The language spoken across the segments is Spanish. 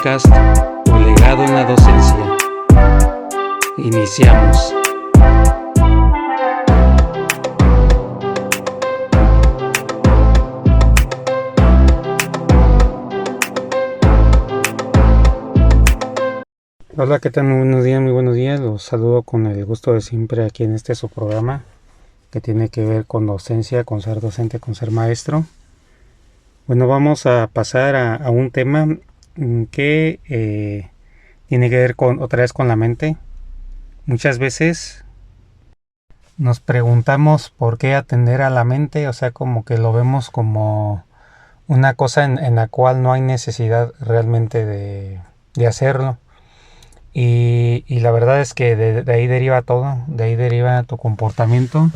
podcast Tu legado en la docencia. Iniciamos. Hola, ¿qué tal? Muy buenos días, muy buenos días. Los saludo con el gusto de siempre aquí en su programa que tiene que ver con docencia, con ser docente, con ser maestro. Bueno, vamos a pasar a un tema que tiene que ver otra vez con la mente. Muchas veces nos preguntamos por qué atender a la mente, o sea, como que lo vemos como una cosa en la cual no hay necesidad realmente de hacerlo. Y la verdad es que de ahí deriva todo, de ahí deriva tu comportamiento,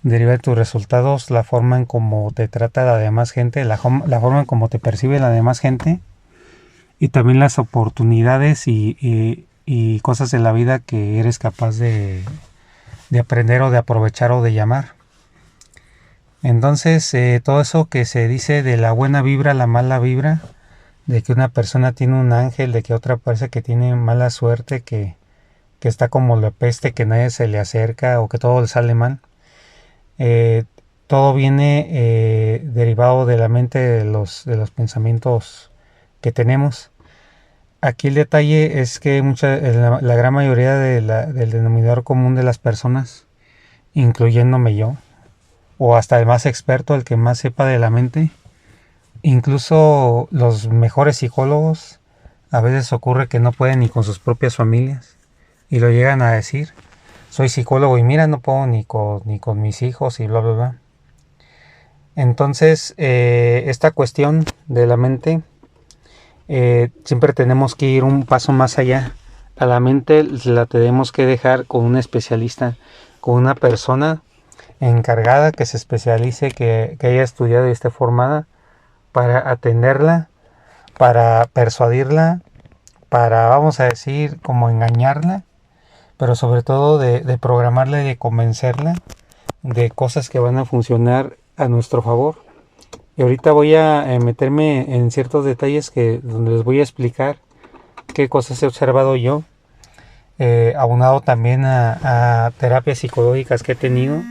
deriva de tus resultados, la forma en cómo te trata la demás gente, la forma en cómo te percibe la demás gente, y también las oportunidades y cosas de la vida que eres capaz de aprender o de aprovechar o de llamar. Entonces, todo eso que se dice de la buena vibra, la mala vibra, de que una persona tiene un ángel, de que otra parece que tiene mala suerte, que está como la peste, que nadie se le acerca o que todo le sale mal. Todo viene derivado de la mente, de los pensamientos que tenemos. Aquí el detalle es que la gran mayoría del denominador común de las personas, incluyéndome yo, o hasta el más experto, el que más sepa de la mente, incluso los mejores psicólogos, a veces ocurre que no pueden ni con sus propias familias y lo llegan a decir: soy psicólogo y mira, no puedo ni con mis hijos y bla bla bla. Entonces, esta cuestión de la mente, siempre tenemos que ir un paso más allá. A la mente la tenemos que dejar con un especialista, con una persona encargada que se especialice, que haya estudiado y esté formada para atenderla, para persuadirla, para, vamos a decir, como engañarla, pero sobre todo de programarla y de convencerla de cosas que van a funcionar a nuestro favor. Y ahorita voy a meterme en ciertos detalles donde les voy a explicar qué cosas he observado yo, aunado también a terapias psicológicas que he tenido,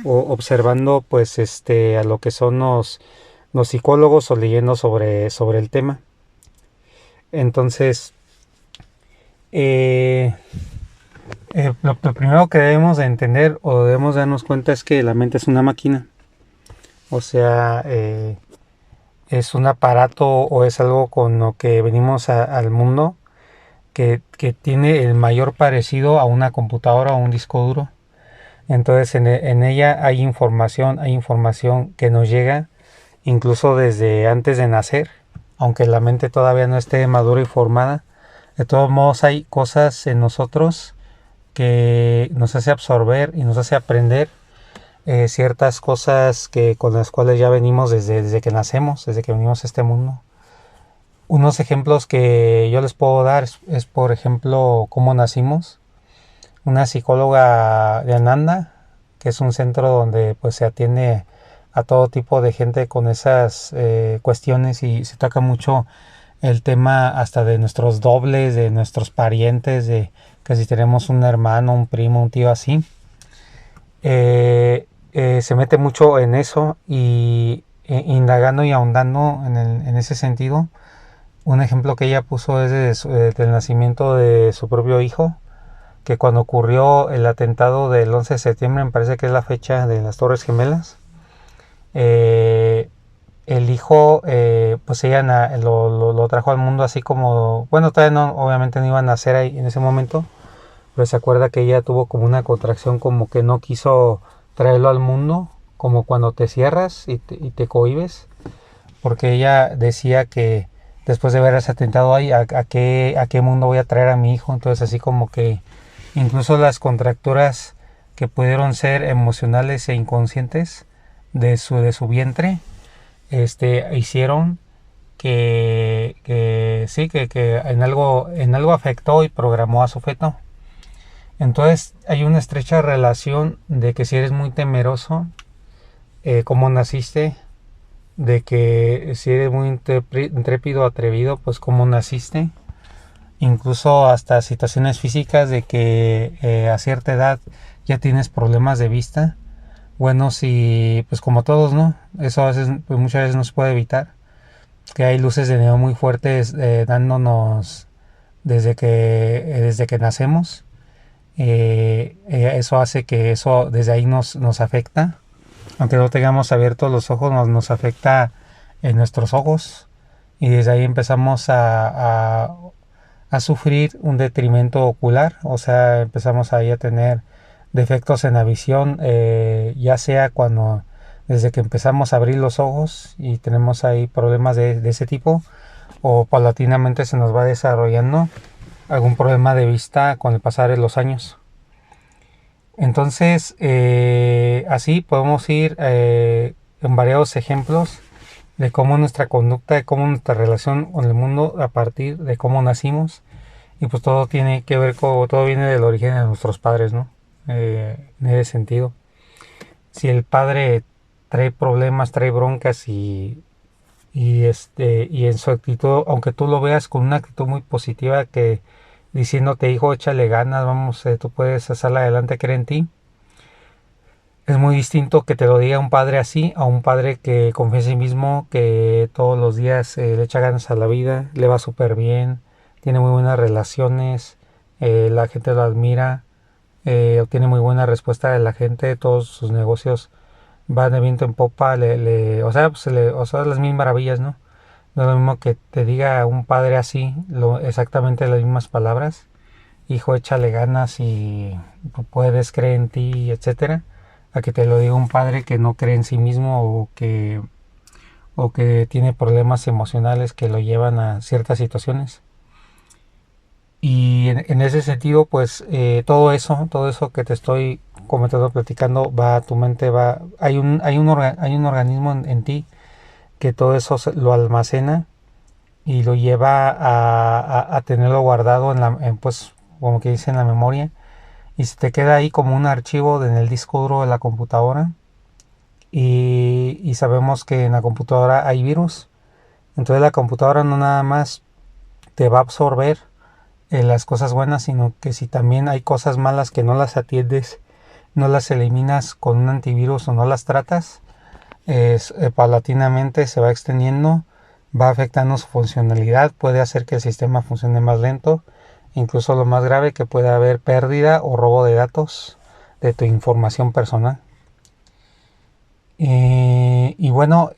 o observando pues a lo que son los psicólogos o leyendo sobre el tema. Entonces, lo primero que debemos de entender o debemos darnos cuenta es que la mente es una máquina. O sea, es un aparato o es algo con lo que venimos al mundo que tiene el mayor parecido a una computadora o un disco duro. Entonces en ella hay información que nos llega incluso desde antes de nacer, aunque la mente todavía no esté madura y formada. De todos modos hay cosas en nosotros que nos hace absorber y nos hace aprender ciertas cosas con las cuales ya venimos desde que nacemos, desde que venimos a este mundo. Unos ejemplos que yo les puedo dar es por ejemplo, cómo nacimos. Una psicóloga de Ananda, que es un centro donde pues se atiende a todo tipo de gente con esas cuestiones, y se toca mucho el tema hasta de nuestros dobles, de nuestros parientes, de que si tenemos un hermano, un primo, un tío así. Se mete mucho en eso y indagando y ahondando en ese sentido. Un ejemplo que ella puso es del nacimiento de su propio hijo, que cuando ocurrió el atentado del 11 de septiembre, me parece que es la fecha de las Torres Gemelas, el hijo, pues ella lo trajo al mundo así como, bueno, todavía no, obviamente no iba a nacer ahí en ese momento, pero se acuerda que ella tuvo como una contracción, como que no quiso traerlo al mundo, como cuando te cierras y te cohibes, porque ella decía que después de ver ese atentado, ¿a qué mundo voy a traer a mi hijo? Entonces así como que incluso las contracturas que pudieron ser emocionales e inconscientes de su vientre, hicieron que sí, que en algo afectó y programó a su feto. Entonces hay una estrecha relación de que si eres muy temeroso, como naciste, de que si eres muy intrépido, atrevido, pues cómo naciste, incluso hasta situaciones físicas de que a cierta edad ya tienes problemas de vista. Bueno, si pues como todos, ¿no? Eso a veces, pues muchas veces no se puede evitar, que hay luces de neón muy fuertes dándonos desde que nacemos. Eso hace que eso desde ahí nos afecta, aunque no tengamos abiertos los ojos, nos afecta en nuestros ojos, y desde ahí empezamos a sufrir un detrimento ocular, o sea, empezamos ahí a tener defectos en la visión, ya sea cuando desde que empezamos a abrir los ojos y tenemos ahí problemas de ese tipo, o paulatinamente se nos va desarrollando algún problema de vista con el pasar de los años. Entonces, así podemos ir en variados ejemplos de cómo nuestra conducta, de cómo nuestra relación con el mundo a partir de cómo nacimos. Y pues todo tiene que ver con, todo viene del origen de nuestros padres, ¿no? En ese sentido. Si el padre trae problemas, trae broncas y en su actitud, aunque tú lo veas con una actitud muy positiva, que diciéndote, hijo, échale ganas, vamos, tú puedes hacerla adelante, cree en ti. Es muy distinto que te lo diga un padre así a un padre que confía en sí mismo, que todos los días le echa ganas a la vida, le va súper bien, tiene muy buenas relaciones, la gente lo admira, obtiene muy buena respuesta de la gente, todos sus negocios van de viento en popa, o sea, pues, o sea, las mil maravillas, ¿no? No es lo mismo que te diga un padre así, exactamente las mismas palabras, hijo, échale ganas y puedes, creer en ti, etcétera, a que te lo diga un padre que no cree en sí mismo, o que tiene problemas emocionales que lo llevan a ciertas situaciones. Y en ese sentido, pues todo eso que te estoy comentando, platicando, va a tu mente, hay un organismo en ti que todo eso lo almacena y lo lleva a tenerlo guardado pues, como que dice, en la memoria, y se te queda ahí como un archivo en el disco duro de la computadora. Y sabemos que en la computadora hay virus, entonces la computadora no nada más te va a absorber las cosas buenas, sino que si también hay cosas malas que no las atiendes, no las eliminas con un antivirus o no las tratas, paulatinamente se va extendiendo, va afectando su funcionalidad, puede hacer que el sistema funcione más lento, incluso lo más grave, que puede haber pérdida o robo de datos de tu información personal. Y bueno,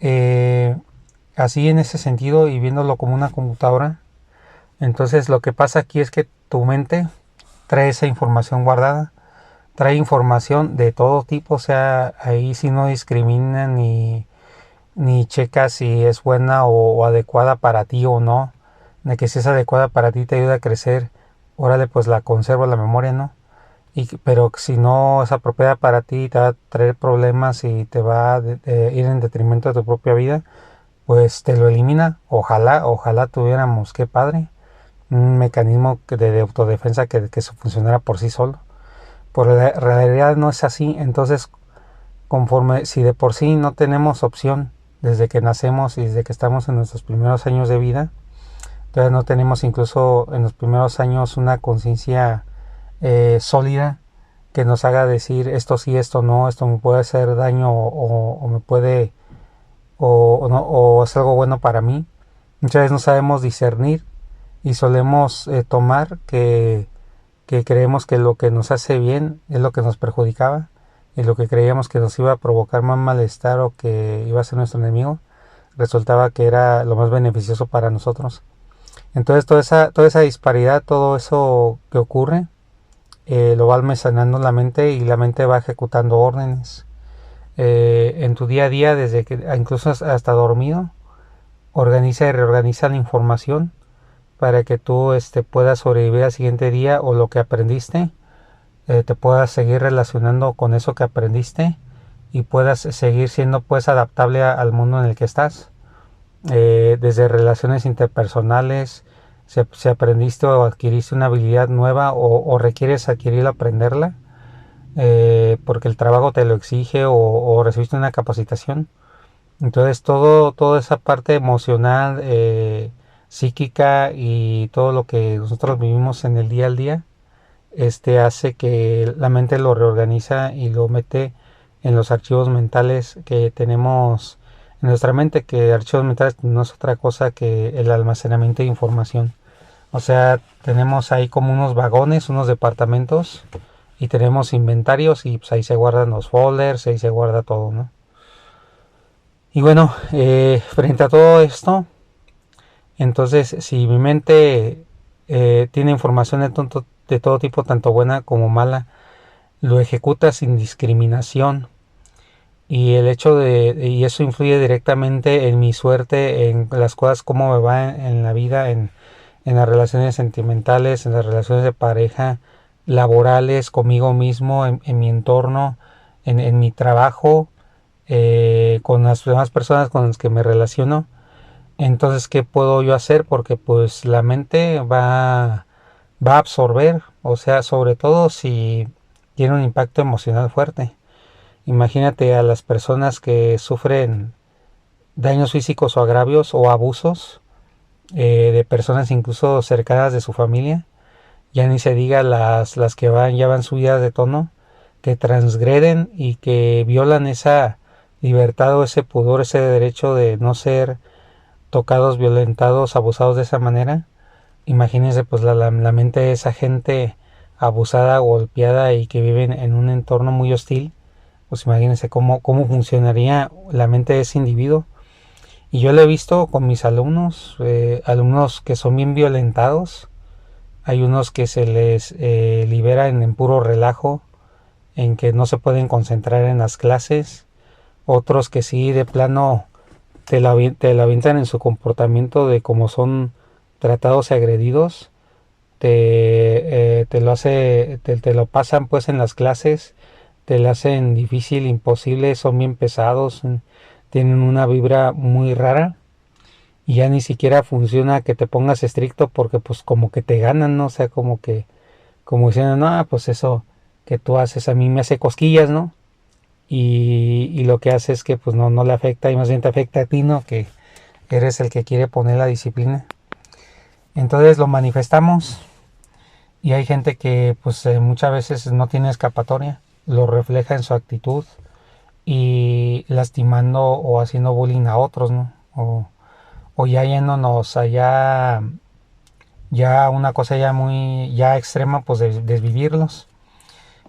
así en ese sentido, y viéndolo como una computadora, entonces lo que pasa aquí es que tu mente trae esa información guardada, trae información de todo tipo, o sea, ahí sí no discrimina ni checa si es buena o adecuada para ti o no, de que si es adecuada para ti te ayuda a crecer, órale, pues la conservo en la memoria, ¿no? Pero si no es apropiada para ti, te va a traer problemas y te va a ir en detrimento de tu propia vida, pues te lo elimina. Ojalá tuviéramos, qué padre, un mecanismo de autodefensa que eso funcionara por sí solo. Por la realidad no es así. Entonces, conforme, si de por sí no tenemos opción desde que nacemos y desde que estamos en nuestros primeros años de vida, todavía no tenemos incluso en los primeros años una conciencia sólida que nos haga decir esto sí, esto no, esto me puede hacer daño o me puede no, o es algo bueno para mí. Muchas veces no sabemos discernir y solemos tomar que creemos que lo que nos hace bien es lo que nos perjudicaba, y lo que creíamos que nos iba a provocar más malestar o que iba a ser nuestro enemigo resultaba que era lo más beneficioso para nosotros. Entonces toda esa disparidad, todo eso que ocurre, lo va almacenando la mente, y la mente va ejecutando órdenes en tu día a día, desde que incluso hasta dormido. Organiza y reorganiza la información para que tú puedas sobrevivir al siguiente día, o lo que aprendiste, te puedas seguir relacionando con eso que aprendiste y puedas seguir siendo pues adaptable al mundo en el que estás. Desde relaciones interpersonales, si aprendiste o adquiriste una habilidad nueva, o requieres adquirir, aprenderla, porque el trabajo te lo exige, o recibiste una capacitación, Entonces toda esa parte emocional, psíquica y todo lo que nosotros vivimos en el día al día, hace que la mente lo reorganiza y lo mete en los archivos mentales que tenemos en nuestra mente, que archivos mentales no es otra cosa que el almacenamiento de información. O sea, tenemos ahí como unos vagones, unos departamentos y tenemos inventarios y pues ahí se guardan los folders, ahí se guarda todo, ¿no? Y bueno, frente a todo esto, entonces si mi mente tiene información de todo tipo, tanto buena como mala, lo ejecuta sin discriminación y el hecho y eso influye directamente en mi suerte, en las cosas, cómo me va en la vida, en las relaciones sentimentales, en las relaciones de pareja, laborales, conmigo mismo, en mi entorno, en mi trabajo, con las demás personas con las que me relaciono. Entonces, ¿qué puedo yo hacer? Porque pues la mente va a absorber, o sea, sobre todo si tiene un impacto emocional fuerte. Imagínate a las personas que sufren daños físicos o agravios o abusos de personas incluso cercanas de su familia, ya ni se diga las que ya van subidas de tono, que transgreden y que violan esa libertad o ese pudor, ese derecho de no ser tocados, violentados, abusados de esa manera. Imagínense pues la mente de esa gente abusada, golpeada y que viven en un entorno muy hostil. Pues imagínense cómo funcionaría la mente de ese individuo. Y yo lo he visto con mis alumnos, alumnos que son bien violentados. Hay unos que se les libera en puro relajo, en que no se pueden concentrar en las clases. Otros que sí, de plano, te la avientan en su comportamiento de cómo son tratados y agredidos. Te lo pasan pues en las clases, te lo hacen difícil, imposible, son bien pesados, tienen una vibra muy rara y ya ni siquiera funciona que te pongas estricto porque pues como que te ganan, ¿no? O sea, como diciendo, no, pues eso que tú haces a mí me hace cosquillas, ¿no? Y lo que hace es que pues no le afecta y más bien te afecta a ti, ¿no? Que eres el que quiere poner la disciplina. Entonces lo manifestamos y hay gente que pues muchas veces no tiene escapatoria, lo refleja en su actitud y lastimando o haciendo bullying a otros, ¿no? O ya yéndonos allá, ya una cosa ya muy ya extrema, pues desvivirlos.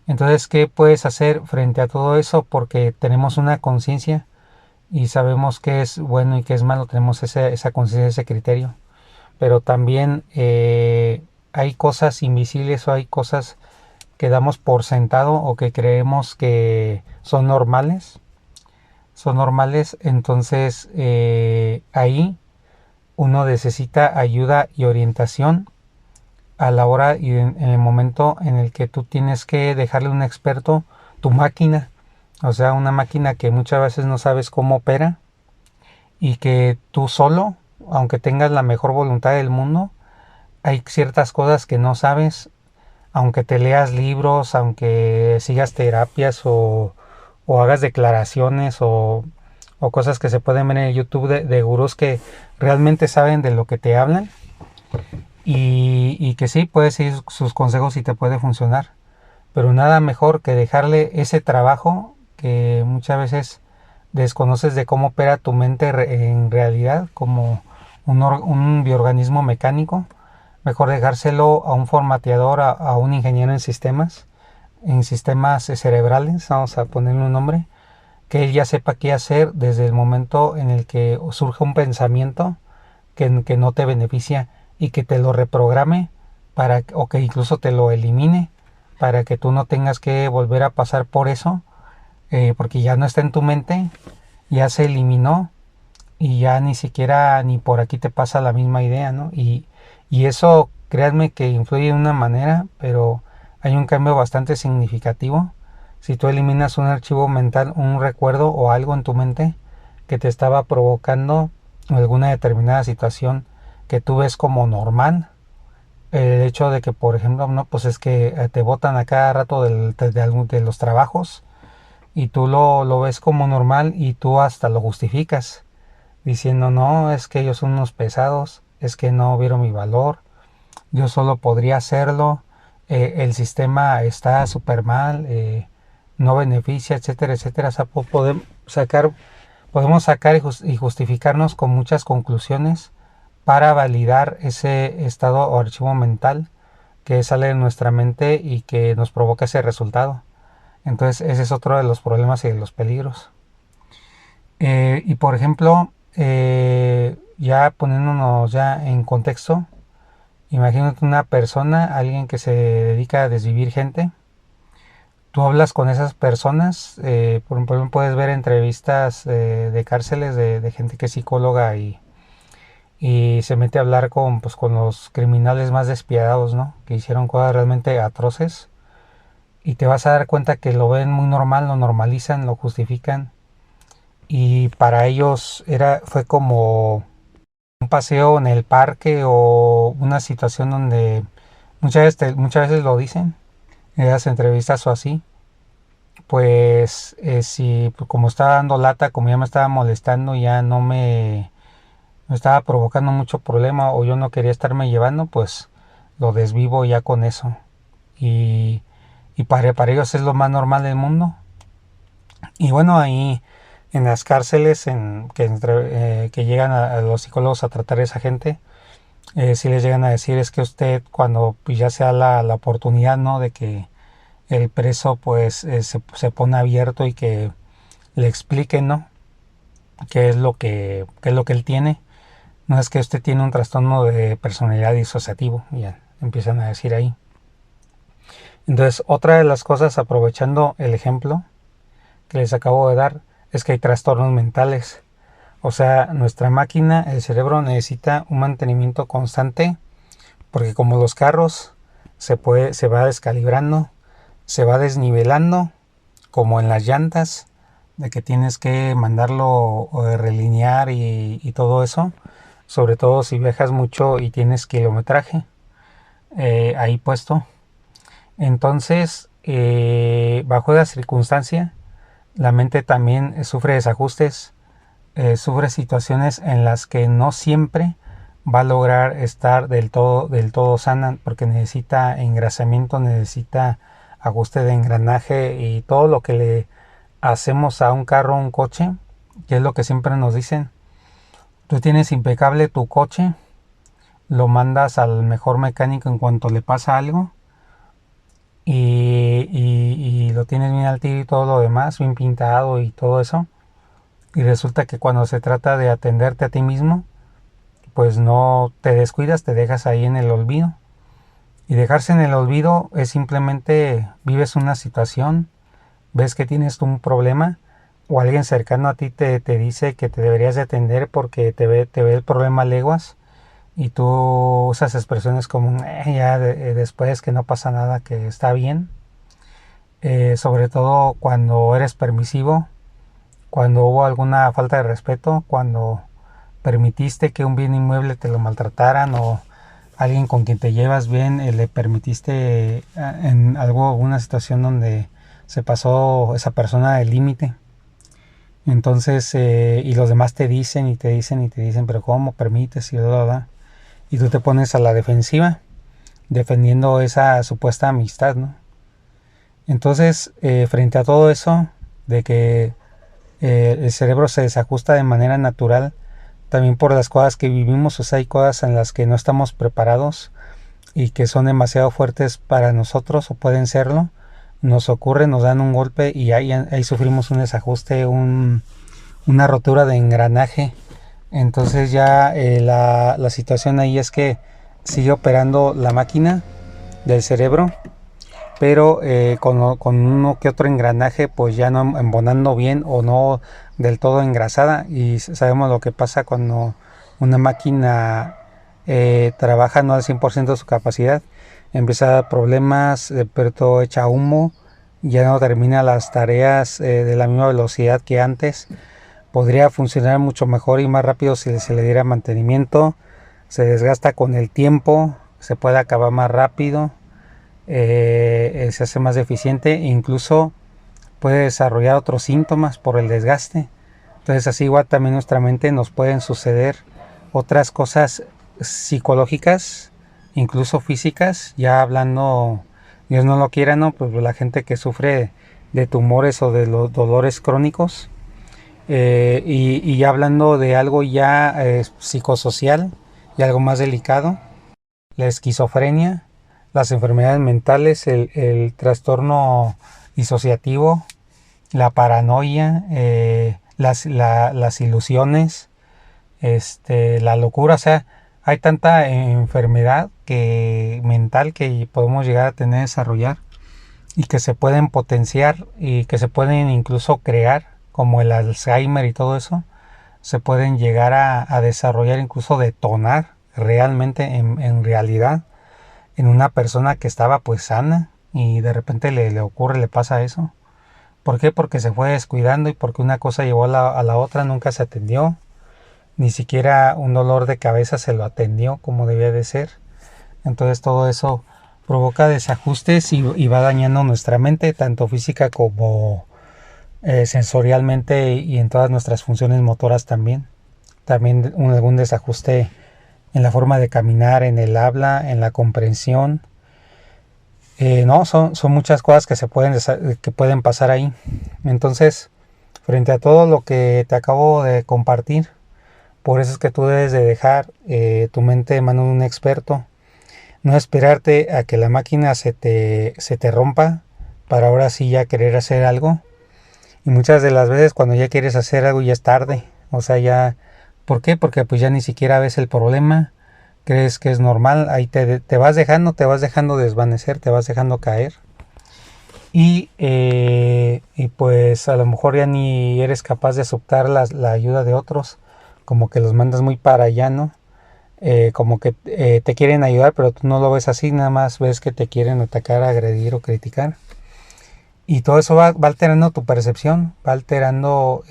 Entonces, ¿qué puedes hacer frente a todo eso? Porque tenemos una conciencia y sabemos qué es bueno y qué es malo, tenemos esa conciencia, ese criterio. Pero también hay cosas invisibles o hay cosas que damos por sentado o que creemos que son normales, entonces ahí uno necesita ayuda y orientación a la hora y en el momento en el que tú tienes que dejarle a un experto tu máquina, o sea, una máquina que muchas veces no sabes cómo opera y que tú solo, aunque tengas la mejor voluntad del mundo, hay ciertas cosas que no sabes, aunque te leas libros, aunque sigas terapias o hagas declaraciones o cosas que se pueden ver en YouTube de gurús que realmente saben de lo que te hablan y que sí, puedes seguir sus consejos y te puede funcionar. Pero nada mejor que dejarle ese trabajo que muchas veces desconoces de cómo opera tu mente en realidad, como un bioorganismo mecánico. Mejor dejárselo a un formateador, a un ingeniero en sistemas cerebrales, vamos a ponerle un nombre, que él ya sepa qué hacer desde el momento en el que surge un pensamiento que no te beneficia y que te lo reprograme o que incluso te lo elimine para que tú no tengas que volver a pasar por eso, porque ya no está en tu mente, ya se eliminó y ya ni siquiera ni por aquí te pasa la misma idea, ¿no? Y eso, créanme que influye de una manera, pero hay un cambio bastante significativo. Si tú eliminas un archivo mental, un recuerdo o algo en tu mente que te estaba provocando alguna determinada situación que tú ves como normal, el hecho de que, por ejemplo, no, pues es que te botan a cada rato de los trabajos y tú lo ves como normal y tú hasta lo justificas diciendo no, es que ellos son unos pesados, es que no vieron mi valor, yo solo podría hacerlo, el sistema está súper mal, no beneficia, etcétera, etcétera. O sea, podemos sacar y justificarnos con muchas conclusiones para validar ese estado o archivo mental que sale de nuestra mente y que nos provoca ese resultado. Entonces ese es otro de los problemas y de los peligros. Y por ejemplo, ya poniéndonos ya en contexto, imagínate una persona, alguien que se dedica a desvivir gente. Tú hablas con esas personas, por ejemplo, puedes ver entrevistas de cárceles de gente que es psicóloga y se mete a hablar pues, con los criminales más despiadados, ¿no? Que hicieron cosas realmente atroces. Y te vas a dar cuenta que lo ven muy normal, lo normalizan, lo justifican. Y para ellos fue como un paseo en el parque o una situación donde muchas veces lo dicen en las entrevistas o así. Pues si pues, como estaba dando lata, como ya me estaba molestando, ya me estaba provocando mucho problema o yo no quería estarme llevando, pues lo desvivo ya con eso. Y, para ellos es lo más normal del mundo. Y bueno, ahí en las cárceles que llegan a los psicólogos a tratar a esa gente, si les llegan a decir es que usted cuando pues, ya sea la oportunidad, ¿no? De que el preso pues se pone abierto y que le expliquen, ¿no? Qué es lo que él tiene. No es que usted tiene un trastorno de personalidad disociativo, ya empiezan a decir ahí. Entonces, otra de las cosas, aprovechando el ejemplo que les acabo de dar, es que hay trastornos mentales. O sea, nuestra máquina, el cerebro necesita un mantenimiento constante, porque como los carros se va descalibrando, se va desnivelando, como en las llantas, de que tienes que mandarlo o relinear y todo eso, sobre todo si viajas mucho y tienes kilometraje ahí puesto. Entonces, bajo esa circunstancia, la mente también sufre desajustes, sufre situaciones en las que no siempre va a lograr estar del todo sana, porque necesita engrasamiento, necesita ajuste de engranaje y todo lo que le hacemos a un carro o un coche, que es lo que siempre nos dicen. Tú tienes impecable tu coche, lo mandas al mejor mecánico en cuanto le pasa algo y lo tienes bien al tiro y todo lo demás, bien pintado y todo eso. Y resulta que cuando se trata de atenderte a ti mismo, pues no te descuidas, te dejas ahí en el olvido. Y dejarse en el olvido es simplemente vives una situación, ves que tienes un problema o alguien cercano a ti te dice que te deberías de atender porque te ve el problema a leguas y tú usas expresiones como después que no pasa nada, que está bien. Sobre todo cuando eres permisivo, cuando hubo alguna falta de respeto, cuando permitiste que un bien inmueble te lo maltrataran o alguien con quien te llevas bien le permitiste en alguna situación donde se pasó esa persona del límite. Entonces, y los demás te dicen y te dicen y te dicen, pero ¿cómo permites? Y bla, bla, bla. Y tú te pones a la defensiva, defendiendo esa supuesta amistad, ¿no? Entonces, frente a todo eso, de que el cerebro se desajusta de manera natural, también por las cosas que vivimos, o sea, hay cosas en las que no estamos preparados y que son demasiado fuertes para nosotros o pueden serlo, nos ocurre, nos dan un golpe y ahí sufrimos un desajuste, una rotura de engranaje. Entonces ya la situación ahí es que sigue operando la máquina del cerebro, pero con uno que otro engranaje pues ya no embonando bien o no del todo engrasada, y sabemos lo que pasa cuando una máquina trabaja no al 100% de su capacidad, empieza a dar problemas, de pronto echa humo, ya no termina las tareas de la misma velocidad que antes. Podría funcionar mucho mejor y más rápido si se le diera mantenimiento, se desgasta con el tiempo, se puede acabar más rápido, se hace más eficiente, incluso puede desarrollar otros síntomas por el desgaste. Entonces así igual también nuestra mente nos pueden suceder otras cosas psicológicas, incluso físicas, ya hablando, Dios no lo quiera, ¿no? Pues la gente que sufre de tumores o de los dolores crónicos, y ya hablando de algo ya psicosocial y algo más delicado, la esquizofrenia, las enfermedades mentales, el trastorno disociativo, la paranoia, las ilusiones, la locura. O sea, hay tanta enfermedad mental que podemos llegar a tener, desarrollar, y que se pueden potenciar y que se pueden incluso crear, como el Alzheimer y todo eso, se pueden llegar a desarrollar, incluso detonar realmente en realidad en una persona que estaba pues sana, y de repente le ocurre, le pasa eso. ¿Por qué? Porque se fue descuidando y porque una cosa llevó a la otra, nunca se atendió, ni siquiera un dolor de cabeza se lo atendió como debía de ser. Entonces todo eso provoca desajustes y va dañando nuestra mente, tanto física como sensorialmente, y en todas nuestras funciones motoras también. También algún desajuste en la forma de caminar, en el habla, en la comprensión. No, son muchas cosas que pueden pasar ahí. Entonces, frente a todo lo que te acabo de compartir, por eso es que tú debes de dejar tu mente en manos de un experto. No esperarte a que la máquina se te rompa para ahora sí ya querer hacer algo. Y muchas de las veces cuando ya quieres hacer algo ya es tarde. O sea, ya... ¿Por qué? Porque pues ya ni siquiera ves el problema. Crees que es normal. Ahí te vas dejando desvanecer, te vas dejando caer. Y pues a lo mejor ya ni eres capaz de aceptar la ayuda de otros. Como que los mandas muy para allá, ¿no? Como que te quieren ayudar, pero tú no lo ves así, nada más ves que te quieren atacar, agredir o criticar. Y todo eso va alterando tu percepción, va alterando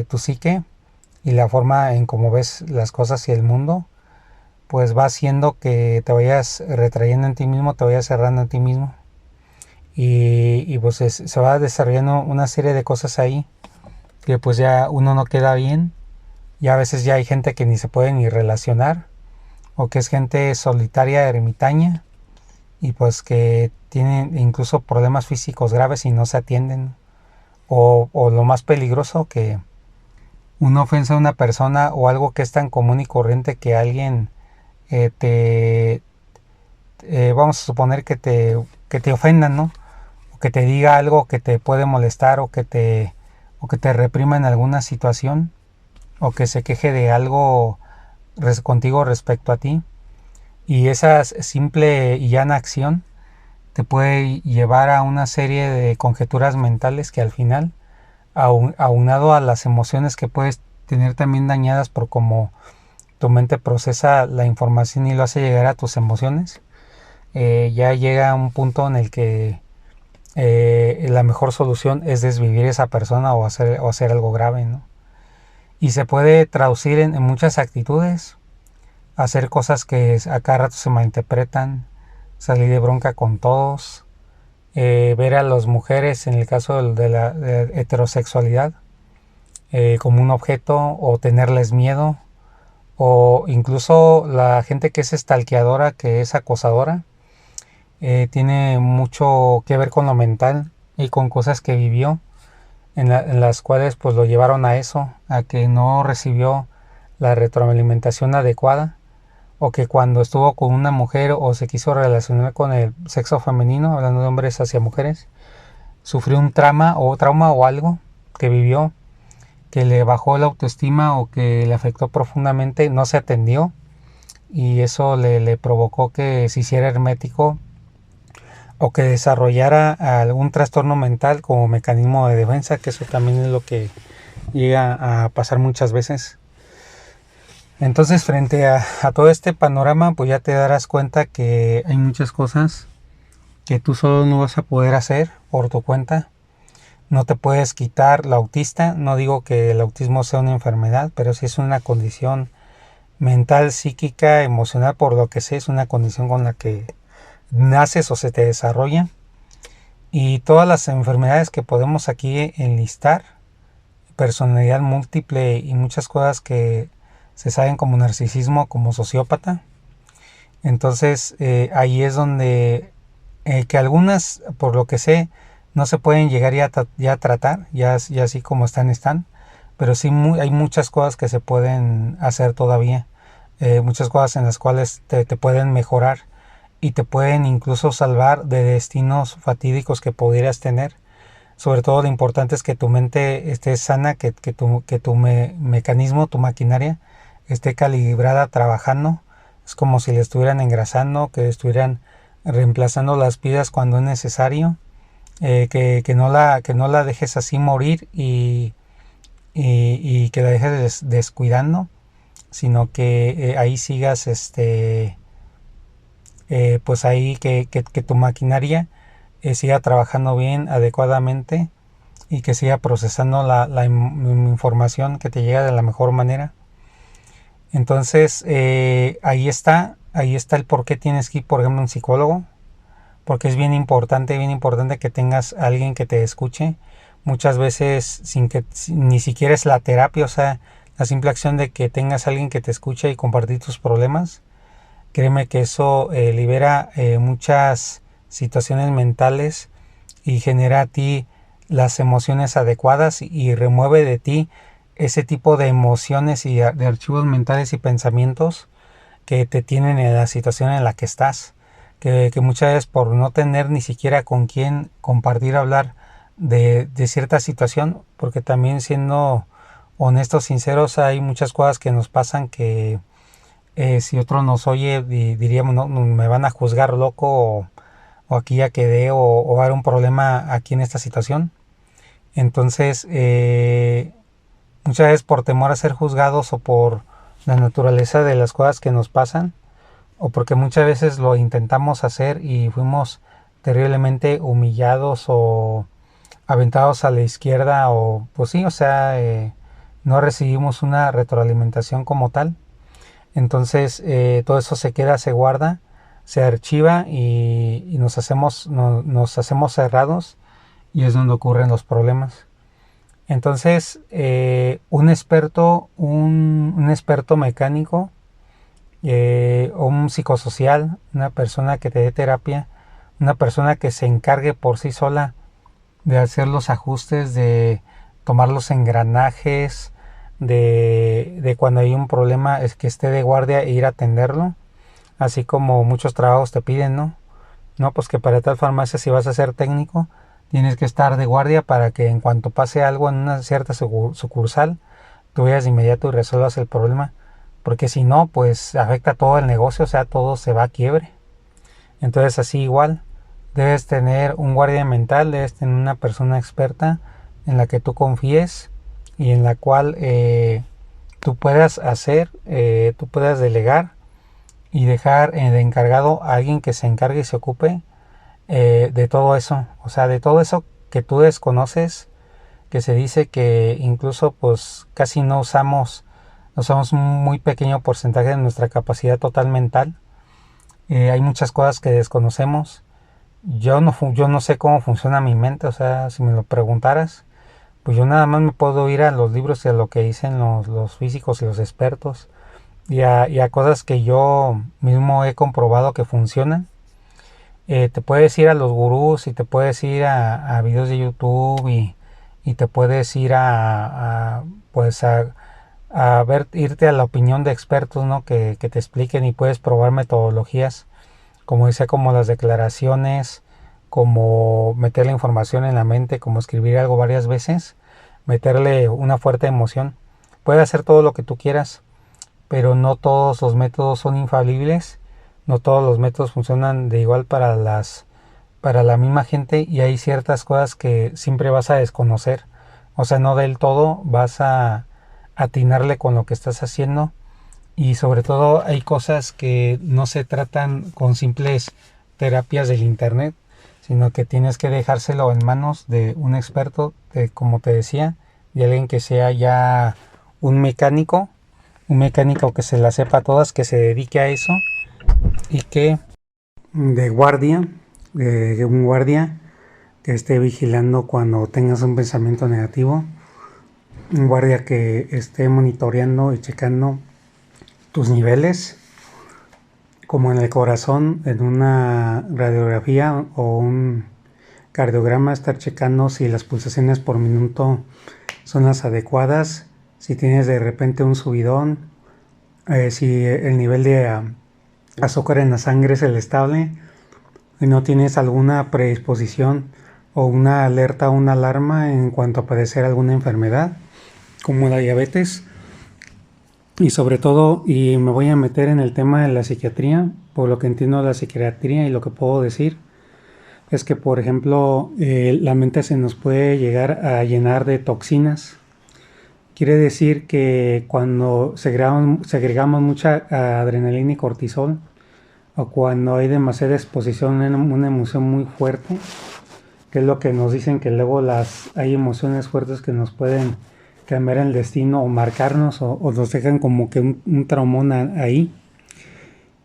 tu psique, y la forma en cómo ves las cosas y el mundo, pues va haciendo que te vayas retrayendo en ti mismo, te vayas cerrando en ti mismo. Y pues se va desarrollando una serie de cosas ahí que pues ya uno no queda bien, y a veces ya hay gente que ni se puede ni relacionar, o que es gente solitaria, ermitaña, y pues que tienen incluso problemas físicos graves y no se atienden. O lo más peligroso, que una ofensa a una persona o algo que es tan común y corriente, que alguien vamos a suponer que te ofendan, ¿no? O que te diga algo que te puede molestar, o que te reprima en alguna situación, o que se queje de algo contigo respecto a ti. Y esa simple y llana acción te puede llevar a una serie de conjeturas mentales que al final, aunado a las emociones que puedes tener también dañadas por cómo tu mente procesa la información y lo hace llegar a tus emociones, ya llega a un punto en el que la mejor solución es desvivir a esa persona o hacer algo grave, ¿no? Y se puede traducir en muchas actitudes: hacer cosas que a cada rato se malinterpretan, salir de bronca con todos, ver a las mujeres, en el caso de la heterosexualidad, como un objeto, o tenerles miedo, o incluso la gente que es stalkeadora, que es acosadora, tiene mucho que ver con lo mental y con cosas que vivió, en las cuales pues lo llevaron a eso, a que no recibió la retroalimentación adecuada, o que cuando estuvo con una mujer o se quiso relacionar con el sexo femenino, hablando de hombres hacia mujeres, sufrió un trauma o algo que vivió, que le bajó la autoestima o que le afectó profundamente, no se atendió, y eso le provocó que se hiciera hermético, o que desarrollara algún trastorno mental como mecanismo de defensa, que eso también es lo que llega a pasar muchas veces. Entonces, frente a todo este panorama, pues ya te darás cuenta que hay muchas cosas que tú solo no vas a poder hacer por tu cuenta. No te puedes quitar la autista. No digo que el autismo sea una enfermedad, pero sí es una condición mental, psíquica, emocional, por lo que sé, es una condición con la que naces o se te desarrolla. Y todas las enfermedades que podemos aquí enlistar, personalidad múltiple y muchas cosas que se saben como narcisismo, como sociópata. Entonces ahí es donde que algunas, por lo que sé, no se pueden llegar ya a tratar, ya así como están, pero sí hay muchas cosas que se pueden hacer todavía, muchas cosas en las cuales te pueden mejorar y te pueden incluso salvar de destinos fatídicos que pudieras tener. Sobre todo lo importante es que tu mente esté sana, que tu mecanismo, tu maquinaria esté calibrada trabajando. Es como si le estuvieran engrasando, que estuvieran reemplazando las pilas cuando es necesario. Que no la dejes así morir y que la dejes descuidando, sino que ahí sigas pues ahí que tu maquinaria siga trabajando bien, adecuadamente, y que siga procesando la información que te llega de la mejor manera. Entonces ahí está el por qué tienes que ir, por ejemplo, a un psicólogo, porque es bien importante que tengas a alguien que te escuche. Muchas veces ni siquiera es la terapia, o sea, la simple acción de que tengas a alguien que te escuche y compartir tus problemas. Créeme que eso libera muchas situaciones mentales y genera a ti las emociones adecuadas y remueve de ti ese tipo de emociones y de archivos mentales y pensamientos que te tienen en la situación en la que estás. Que muchas veces por no tener ni siquiera con quién compartir, hablar de cierta situación, porque también siendo honestos, sinceros, hay muchas cosas que nos pasan que si otro nos oye diríamos, no, me van a juzgar loco, o aquí ya quedé, o va a haber un problema aquí en esta situación. Entonces muchas veces por temor a ser juzgados, o por la naturaleza de las cosas que nos pasan, o porque muchas veces lo intentamos hacer y fuimos terriblemente humillados o aventados a la izquierda, o pues sí, o sea, no recibimos una retroalimentación como tal. Entonces todo eso se queda, se guarda, se archiva y nos hacemos cerrados, y es donde ocurren los problemas. Entonces un experto mecánico, o un psicosocial, una persona que te dé terapia, una persona que se encargue por sí sola de hacer los ajustes, de tomar los engranajes, de cuando hay un problema es que esté de guardia e ir a atenderlo, así como muchos trabajos te piden, ¿no? No, pues que para tal farmacia, si vas a ser técnico, tienes que estar de guardia para que en cuanto pase algo en una cierta sucursal, tú vayas de inmediato y resuelvas el problema, porque si no, pues afecta todo el negocio, o sea, todo se va a quiebre. Entonces así igual, debes tener un guardia mental, debes tener una persona experta en la que tú confíes y en la cual tú puedas tú puedas delegar y dejar de encargado a alguien que se encargue y se ocupe de todo eso, o sea, de todo eso que tú desconoces, que se dice que incluso pues casi no usamos un muy pequeño porcentaje de nuestra capacidad total mental. Hay muchas cosas que desconocemos. Yo no sé cómo funciona mi mente, o sea, si me lo preguntaras, pues yo nada más me puedo ir a los libros y a lo que dicen los físicos y los expertos, y a cosas que yo mismo he comprobado que funcionan. Te puedes ir a los gurús, y te puedes ir a videos de YouTube, y te puedes ir pues irte a la opinión de expertos, ¿no? Que te expliquen, y puedes probar metodologías, como decía, como las declaraciones, como meter la información en la mente, como escribir algo varias veces, meterle una fuerte emoción. Puedes hacer todo lo que tú quieras, pero no todos los métodos son infalibles, no todos los métodos funcionan de igual para la misma gente, y hay ciertas cosas que siempre vas a desconocer, o sea, no del todo vas a atinarle con lo que estás haciendo. Y sobre todo hay cosas que no se tratan con simples terapias del internet, sino que tienes que dejárselo en manos de un experto, como te decía, de alguien que sea ya un mecánico que se la sepa todas, que se dedique a eso, y que de guardia, un guardia que esté vigilando cuando tengas un pensamiento negativo, un guardia que esté monitoreando y checando tus niveles, como en el corazón, en una radiografía o un cardiograma, estar checando si las pulsaciones por minuto son las adecuadas, si tienes de repente un subidón, si el nivel de azúcar en la sangre es el estable, y no tienes alguna predisposición o una alerta o una alarma en cuanto a padecer alguna enfermedad como la diabetes. Y sobre todo, y me voy a meter en el tema de la psiquiatría, por lo que entiendo de la psiquiatría y lo que puedo decir, es que por ejemplo la mente se nos puede llegar a llenar de toxinas. Quiere decir que cuando segregamos mucha adrenalina y cortisol, o cuando hay demasiada exposición en una emoción muy fuerte, que es lo que nos dicen que luego hay emociones fuertes que nos pueden cambiar el destino o marcarnos o nos dejan como que un traumón ahí.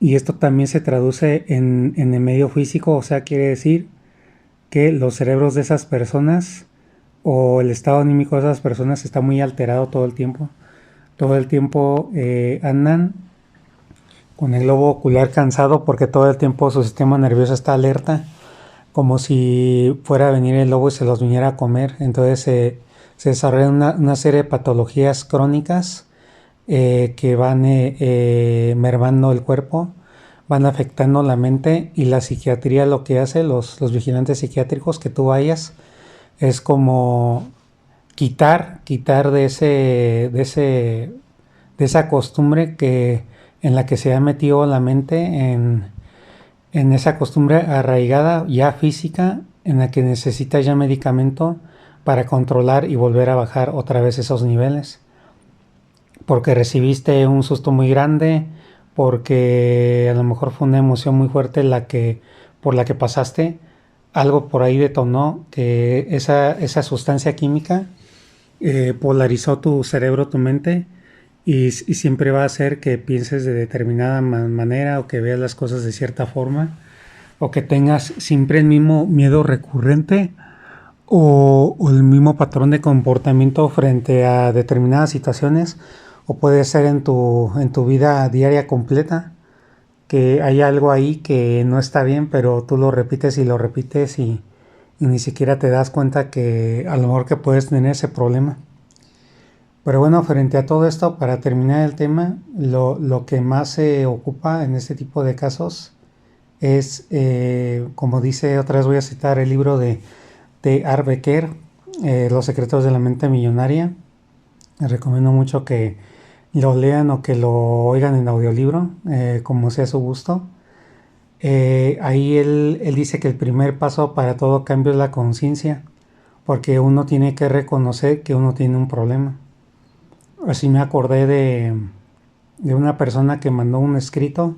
Y esto también se traduce en el medio físico, o sea, quiere decir que los cerebros de esas personas o el estado anímico de esas personas está muy alterado todo el tiempo. Todo el tiempo andan con el globo ocular cansado porque todo el tiempo su sistema nervioso está alerta, como si fuera a venir el lobo y se los viniera a comer. Entonces se desarrollan una serie de patologías crónicas que van mermando el cuerpo, van afectando la mente, y la psiquiatría lo que hace, los vigilantes psiquiátricos, que tú vayas, es como quitar de esa costumbre en la que se ha metido la mente, en esa costumbre arraigada ya física, en la que necesita ya medicamento para controlar y volver a bajar otra vez esos niveles. Porque recibiste un susto muy grande, porque a lo mejor fue una emoción muy fuerte por la que pasaste, algo por ahí detonó que esa sustancia química polarizó tu cerebro, tu mente, y siempre va a hacer que pienses de determinada manera, o que veas las cosas de cierta forma, o que tengas siempre el mismo miedo recurrente o el mismo patrón de comportamiento frente a determinadas situaciones, o puede ser en tu vida diaria completa, que hay algo ahí que no está bien, pero tú lo repites y lo repites y ni siquiera te das cuenta que a lo mejor que puedes tener ese problema. Pero bueno, frente a todo esto, para terminar el tema, lo que más se ocupa en este tipo de casos es, como dice, otra vez voy a citar el libro de Art Becker, Los secretos de la mente millonaria. Les recomiendo mucho que lo lean o que lo oigan en audiolibro, como sea su gusto. Ahí él dice que el primer paso para todo cambio es la conciencia, porque uno tiene que reconocer que uno tiene un problema. Así me acordé de una persona que mandó un escrito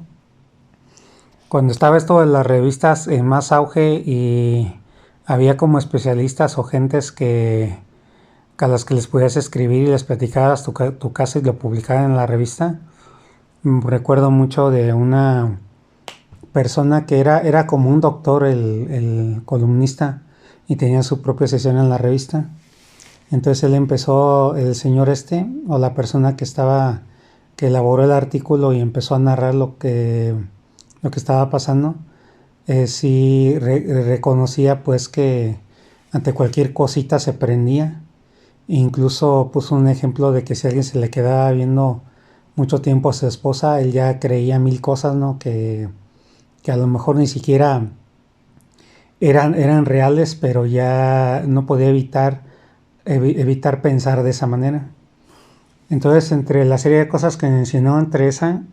cuando estaba esto de las revistas en más auge, y había como especialistas o gentes a las que les podías escribir y les platicabas tu caso y lo publicaban en la revista. Recuerdo mucho de una persona que era como un doctor, el columnista, y tenía su propia sesión en la revista. Entonces él empezó, el señor o la persona que elaboró el artículo, y empezó a narrar lo que estaba pasando. Sí reconocía pues que ante cualquier cosita se prendía. Incluso puso un ejemplo de que si a alguien se le quedaba viendo mucho tiempo a su esposa, él ya creía mil cosas, ¿no? Que a lo mejor ni siquiera eran reales, pero ya no podía evitar pensar de esa manera. Entonces, entre la serie de cosas que mencionó, entre esa,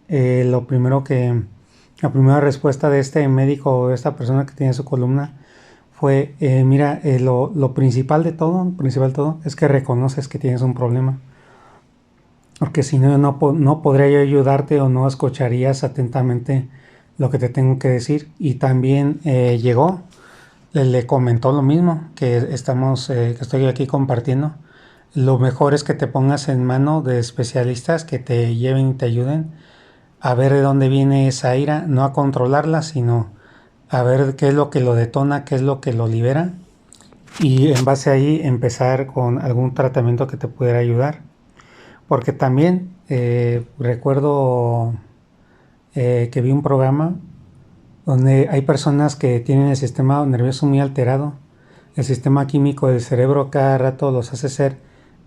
la primera respuesta de este médico o de esta persona que tiene su columna fue, mira, lo principal de todo es que reconoces que tienes un problema, porque si no podría yo ayudarte, o no escucharías atentamente lo que te tengo que decir. Y también le comentó lo mismo que estoy aquí compartiendo. Lo mejor es que te pongas en mano de especialistas que te lleven y te ayuden a ver de dónde viene esa ira, no a controlarla, sino a ver qué es lo que lo detona, qué es lo que lo libera, y en base a ahí empezar con algún tratamiento que te pudiera ayudar. Porque también recuerdo que vi un programa donde hay personas que tienen el sistema nervioso muy alterado. El sistema químico del cerebro cada rato los hace ser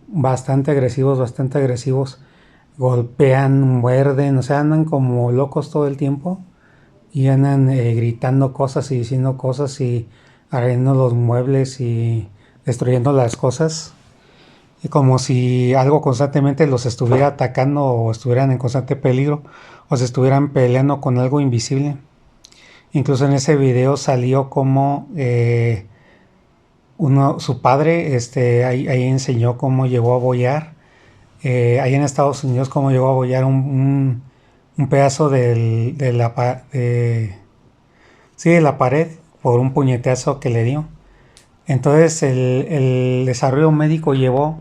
bastante agresivos. Golpean, muerden, o sea, andan como locos todo el tiempo y andan gritando cosas y diciendo cosas y arreglando los muebles y destruyendo las cosas. Y como si algo constantemente los estuviera atacando o estuvieran en constante peligro o se estuvieran peleando con algo invisible. Incluso en ese video salió como su padre ahí enseñó cómo llegó a bollar ahí en Estados Unidos, cómo llegó a bollar un pedazo de la pared por un puñetazo que le dio. Entonces el desarrollo médico llevó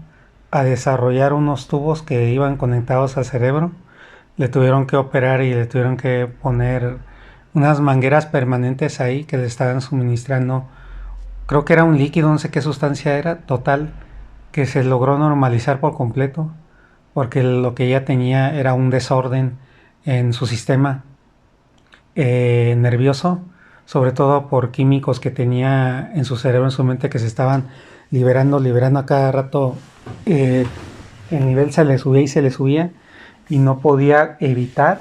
a desarrollar unos tubos que iban conectados al cerebro. Le tuvieron que operar y le tuvieron que poner unas mangueras permanentes ahí que le estaban suministrando. Creo que era un líquido, no sé qué sustancia era, total, que se logró normalizar por completo, porque lo que ella tenía era un desorden en su sistema nervioso, sobre todo por químicos que tenía en su cerebro, en su mente, que se estaban liberando a cada rato. El nivel se le subía y no podía evitar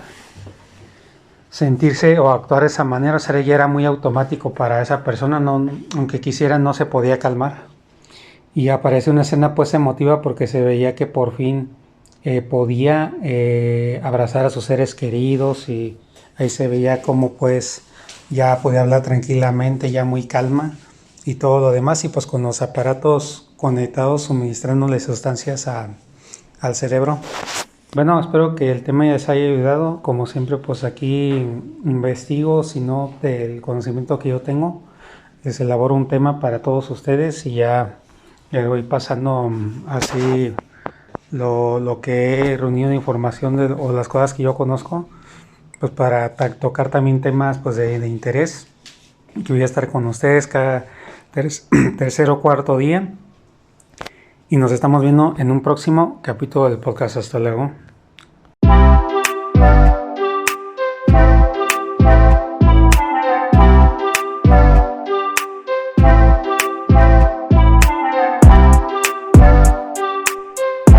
sentirse o actuar de esa manera. O sea, ya era muy automático para esa persona, no, aunque quisiera no se podía calmar. Y aparece una escena pues emotiva porque se veía que por fin podía abrazar a sus seres queridos y ahí se veía como pues ya podía hablar tranquilamente, ya muy calma y todo lo demás, y pues con los aparatos conectados suministrándole sustancias al cerebro. Bueno, espero que el tema ya les haya ayudado. Como siempre, pues aquí investigo, si no del conocimiento que yo tengo, les elaboro un tema para todos ustedes y ya voy pasando así lo que he reunido de información o las cosas que yo conozco, pues para tocar también temas pues de interés. Que voy a estar con ustedes cada tercer o cuarto día. Y nos estamos viendo en un próximo capítulo del podcast. Hasta luego.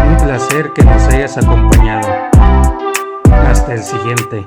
Un placer que nos hayas acompañado. Hasta el siguiente.